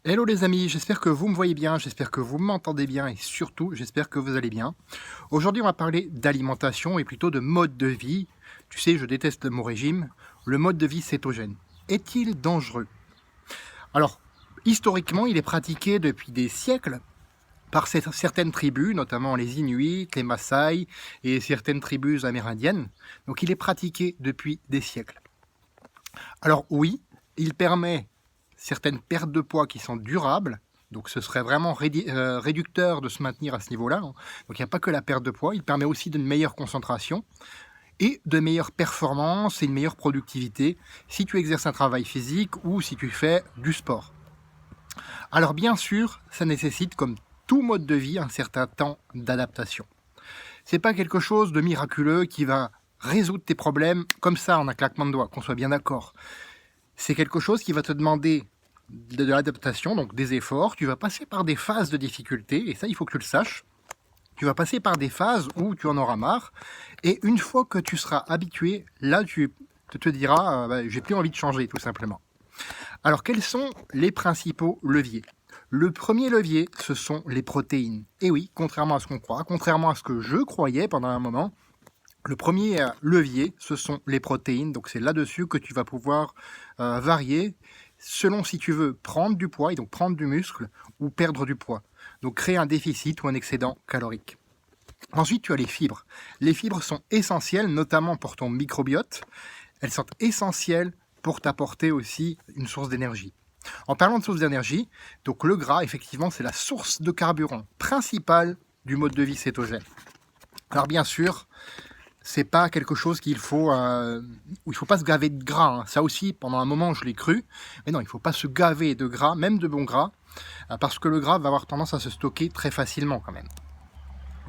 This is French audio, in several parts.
Hello les amis, j'espère que vous me voyez bien, j'espère que vous m'entendez bien et surtout j'espère que vous allez bien. Aujourd'hui on va parler d'alimentation et plutôt de mode de vie. Tu sais, je déteste le mot régime. Le mode de vie cétogène. Est-il dangereux? Alors, historiquement il est pratiqué depuis des siècles par certaines tribus, notamment les Inuits, les Maasai et certaines tribus amérindiennes. Donc il est pratiqué depuis des siècles. Alors oui, il permet certaines pertes de poids qui sont durables, donc ce serait vraiment réducteur de se maintenir à ce niveau-là. Donc il n'y a pas que la perte de poids, il permet aussi d'une meilleure concentration et de meilleures performances et une meilleure productivité si tu exerces un travail physique ou si tu fais du sport. Alors bien sûr, ça nécessite comme tout mode de vie un certain temps d'adaptation. C'est pas quelque chose de miraculeux qui va résoudre tes problèmes comme ça en un claquement de doigts, qu'on soit bien d'accord. C'est quelque chose qui va te demander de l'adaptation, donc des efforts. Tu vas passer par des phases de difficulté, et ça, il faut que tu le saches. Tu vas passer par des phases où tu en auras marre, et une fois que tu seras habitué, là, tu te diras, j'ai plus envie de changer, tout simplement. Alors, quels sont les principaux leviers? Le premier levier, ce sont les protéines. Et oui, contrairement à ce qu'on croit, contrairement à ce que je croyais pendant un moment, le premier levier, ce sont les protéines. Donc c'est là-dessus que tu vas pouvoir varier selon si tu veux prendre du poids, et donc prendre du muscle, ou perdre du poids. Donc créer un déficit ou un excédent calorique. Ensuite, tu as les fibres. Les fibres sont essentielles, notamment pour ton microbiote. Elles sont essentielles pour t'apporter aussi une source d'énergie. En parlant de source d'énergie, donc le gras, effectivement, c'est la source de carburant principale du mode de vie cétogène. Alors bien sûr, c'est pas quelque chose où il faut pas se gaver de gras. Hein. Ça aussi, pendant un moment, je l'ai cru. Mais non, il faut pas se gaver de gras, même de bon gras, parce que le gras va avoir tendance à se stocker très facilement quand même.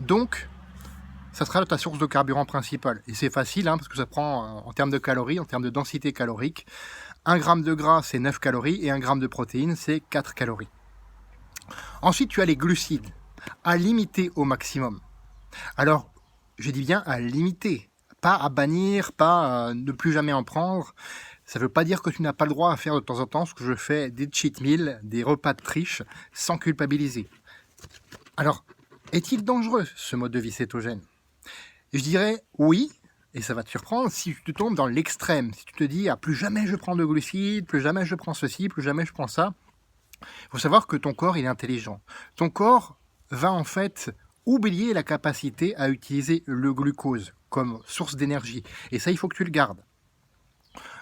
Donc, ça sera ta source de carburant principale. Et c'est facile, parce que ça prend, en termes de calories, en termes de densité calorique, 1 gramme de gras, c'est 9 calories, et 1 gramme de protéines, c'est 4 calories. Ensuite, tu as les glucides, à limiter au maximum. Alors, je dis bien à limiter, pas à bannir, pas à ne plus jamais en prendre. Ça ne veut pas dire que tu n'as pas le droit à faire de temps en temps ce que je fais, des cheat meals, des repas de triche, sans culpabiliser. Alors, est-il dangereux ce mode de vie cétogène? Je dirais oui, et ça va te surprendre si tu tombes dans l'extrême, si tu te dis plus jamais je prends de glucides, plus jamais je prends ceci, plus jamais je prends ça. Il faut savoir que ton corps il est intelligent. Ton corps va en fait oublier la capacité à utiliser le glucose comme source d'énergie. Et ça, il faut que tu le gardes.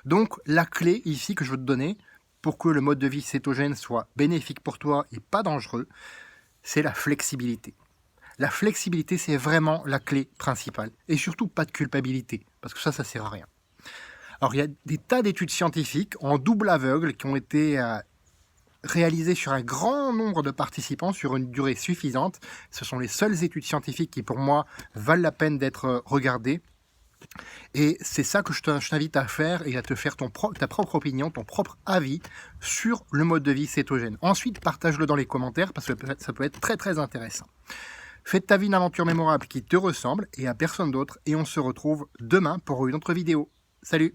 Donc, la clé ici que je veux te donner pour que le mode de vie cétogène soit bénéfique pour toi et pas dangereux, c'est la flexibilité. La flexibilité, c'est vraiment la clé principale. Et surtout, pas de culpabilité, parce que ça sert à rien. Alors, il y a des tas d'études scientifiques en double aveugle qui ont été réalisées sur un grand nombre de participants sur une durée suffisante. Ce sont les seules études scientifiques qui, pour moi, valent la peine d'être regardées. Et c'est ça que je t'invite à faire et à te faire ta propre opinion, ton propre avis sur le mode de vie cétogène. Ensuite, partage-le dans les commentaires parce que ça peut être très très intéressant. Fais de ta vie une aventure mémorable qui te ressemble et à personne d'autre. Et on se retrouve demain pour une autre vidéo. Salut!